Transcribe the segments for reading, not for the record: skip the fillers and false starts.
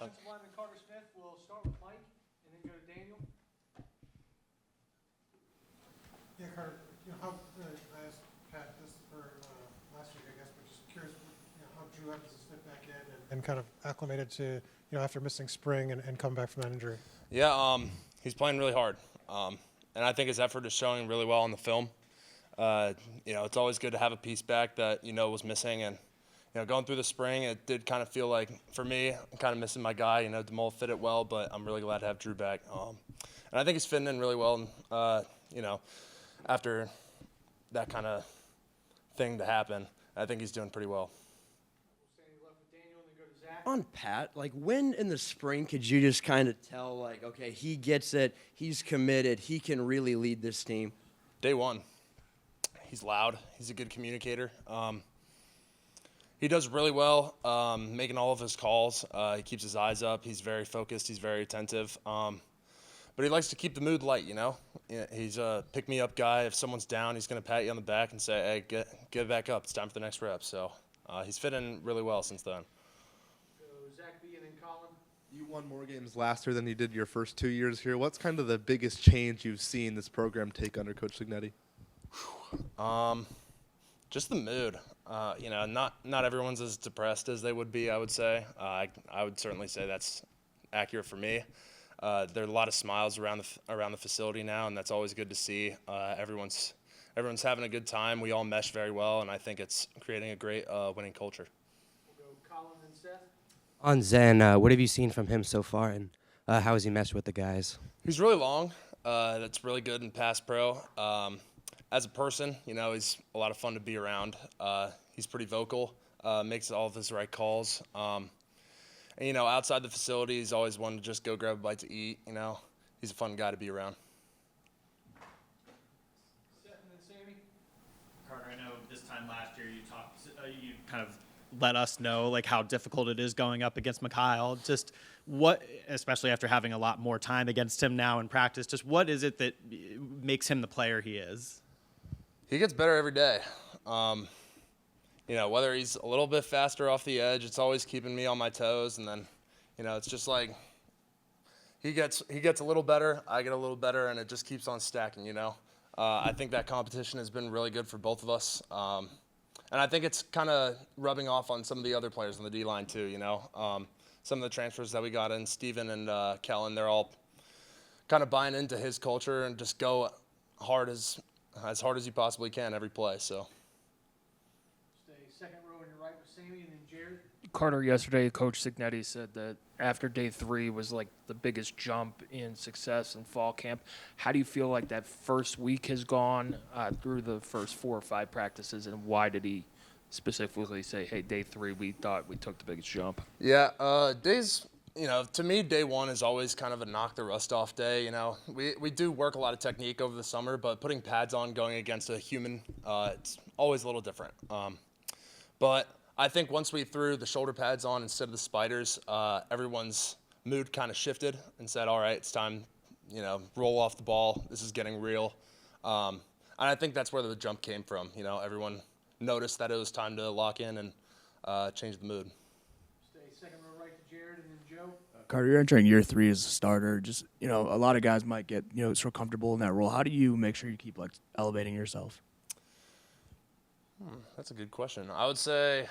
Offensive lineman Carter Smith. We'll start with Mike and then go to Daniel. Yeah, Carter, how, I asked Pat this for last week, I guess, but just curious, how Drew Evans has fit back in and kind of acclimated to, after missing spring and coming back from that injury. Yeah, he's playing really hard, and I think his effort is showing really well on the film. It's always good to have a piece back that was missing, and going through the spring, it did kind of feel like, for me, I'm kind of missing my guy. DeMol fit it well, but I'm really glad to have Drew back. And I think he's fitting in really well, after that kind of thing to happen. I think he's doing pretty well. On Pat, when in the spring could you just kind of tell, okay, he gets it, he's committed, he can really lead this team? Day one. He's loud. He's a good communicator. He does really well making all of his calls. He keeps his eyes up. He's very focused. He's very attentive. But he likes to keep the mood light, He's a pick-me-up guy. If someone's down, he's going to pat you on the back and say, hey, get back up. It's time for the next rep. So he's fit in really well since then. Zach B and then Colin. You won more games last year than you did your first 2 years here. What's kind of the biggest change you've seen this program take under Coach Signetti? Just the mood. Not everyone's as depressed as they would be, I would say. I would certainly say that's accurate for me. There are a lot of smiles around the facility now, and that's always good to see. Everyone's having a good time. We all mesh very well, and I think it's creating a great winning culture. We'll go Colin and Seth. On Zen, what have you seen from him so far, and how has he meshed with the guys? He's really long. That's really good in pass pro. As a person, he's a lot of fun to be around. He's pretty vocal, makes all of his right calls. And, outside the facility, he's always wanted to just go grab a bite to eat. He's a fun guy to be around. Seth and then Sammy. Carter, I know this time last year you kind of let us know how difficult it is going up against Mikhail. Just what, especially after having a lot more time against him now in practice, just what is it that makes him the player he is? He gets better every day. Whether he's a little bit faster off the edge, it's always keeping me on my toes. And then, it's just like he gets a little better, I get a little better, and it just keeps on stacking, I think that competition has been really good for both of us. And I think it's kind of rubbing off on some of the other players on the D-line too, Some of the transfers that we got in, Steven and Kellen, they're all kind of buying into his culture and just go as hard as you possibly can every play. So. Stay second row on your right with Sammy and then Jared. Carter, yesterday, Coach Signetti said that after day 3 was the biggest jump in success in fall camp. How do you feel like that first week has gone through the first 4 or 5 practices, and why did he specifically say, hey, day 3, we thought we took the biggest jump? Yeah, to me, day 1 is always kind of a knock the rust off day. We do work a lot of technique over the summer, but putting pads on going against a human, it's always a little different. But I think once we threw the shoulder pads on instead of the spiders, everyone's mood kind of shifted and said, all right, it's time, roll off the ball. This is getting real. And I think that's where the jump came from. Everyone noticed that it was time to lock in and change the mood. Stay second row right to Jared and then Joe. Carter, you're entering year 3 as a starter. Just, a lot of guys might get, so comfortable in that role. How do you make sure you keep elevating yourself? That's a good question. I would say,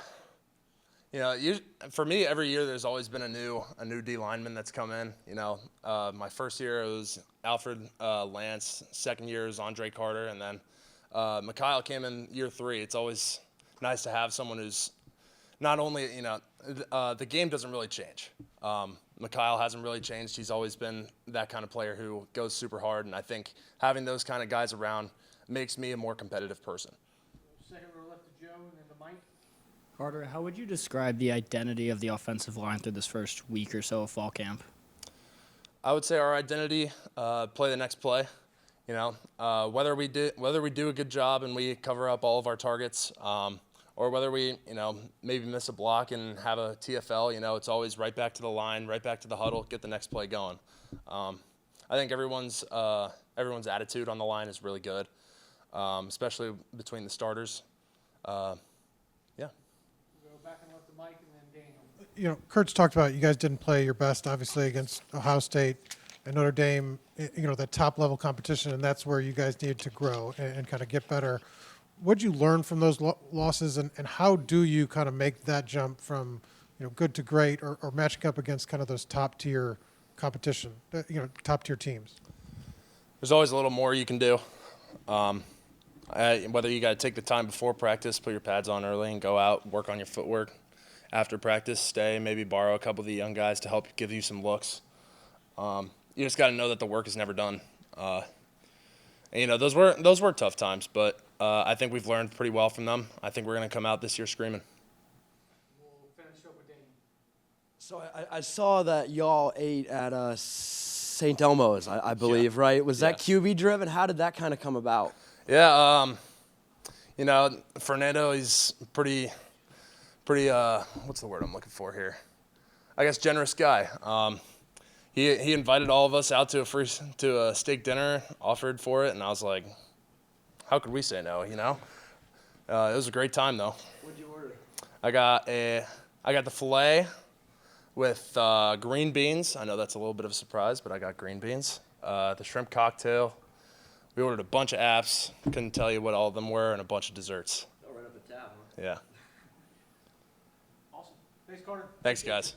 for me, every year there's always been a new D lineman that's come in. My first year it was Alfred Lance. Second year was Andre Carter, and then Mikhail came in year 3. It's always nice to have someone who's not only the game doesn't really change. Mikhail hasn't really changed. He's always been that kind of player who goes super hard, and I think having those kind of guys around makes me a more competitive person. Second row left to Joe and then to Mike. Carter, how would you describe the identity of the offensive line through this first week or so of fall camp? I would say our identity, play the next play. Whether we do a good job and we cover up all of our targets, or whether we, maybe miss a block and have a TFL, it's always right back to the line, right back to the huddle, get the next play going. I think everyone's attitude on the line is really good, especially between the starters. We'll go back and left to Mike and then Daniel. Kurt's talked about you guys didn't play your best, obviously, against Ohio State and Notre Dame, the top level competition, and that's where you guys needed to grow and kind of get better. What did you learn from those losses, and how do you kind of make that jump from, good to great, or matching up against kind of those top tier competition, top tier teams? There's always a little more you can do. Whether you got to take the time before practice, put your pads on early, and go out, work on your footwork. After practice, stay, maybe borrow a couple of the young guys to help give you some looks. You just got to know that the work is never done. And, those were tough times, but I think we've learned pretty well from them. I think we're going to come out this year screaming. We'll finish up with Dane. So I saw that y'all ate at St. Elmo's, I believe, right? Was that QB driven? How did that kind of come about? Yeah, Fernando, he's pretty. What's the word I'm looking for here? I guess generous guy. He invited all of us out to a steak dinner, offered for it, and I was like, how could we say no? It was a great time though. What'd you order? I got the filet with green beans. I know that's a little bit of a surprise, but I got green beans. The shrimp cocktail. We ordered a bunch of apps. Couldn't tell you what all of them were, and a bunch of desserts. Oh, right up the tab, huh? Yeah. Awesome. Thanks, Carter. Thanks, guys.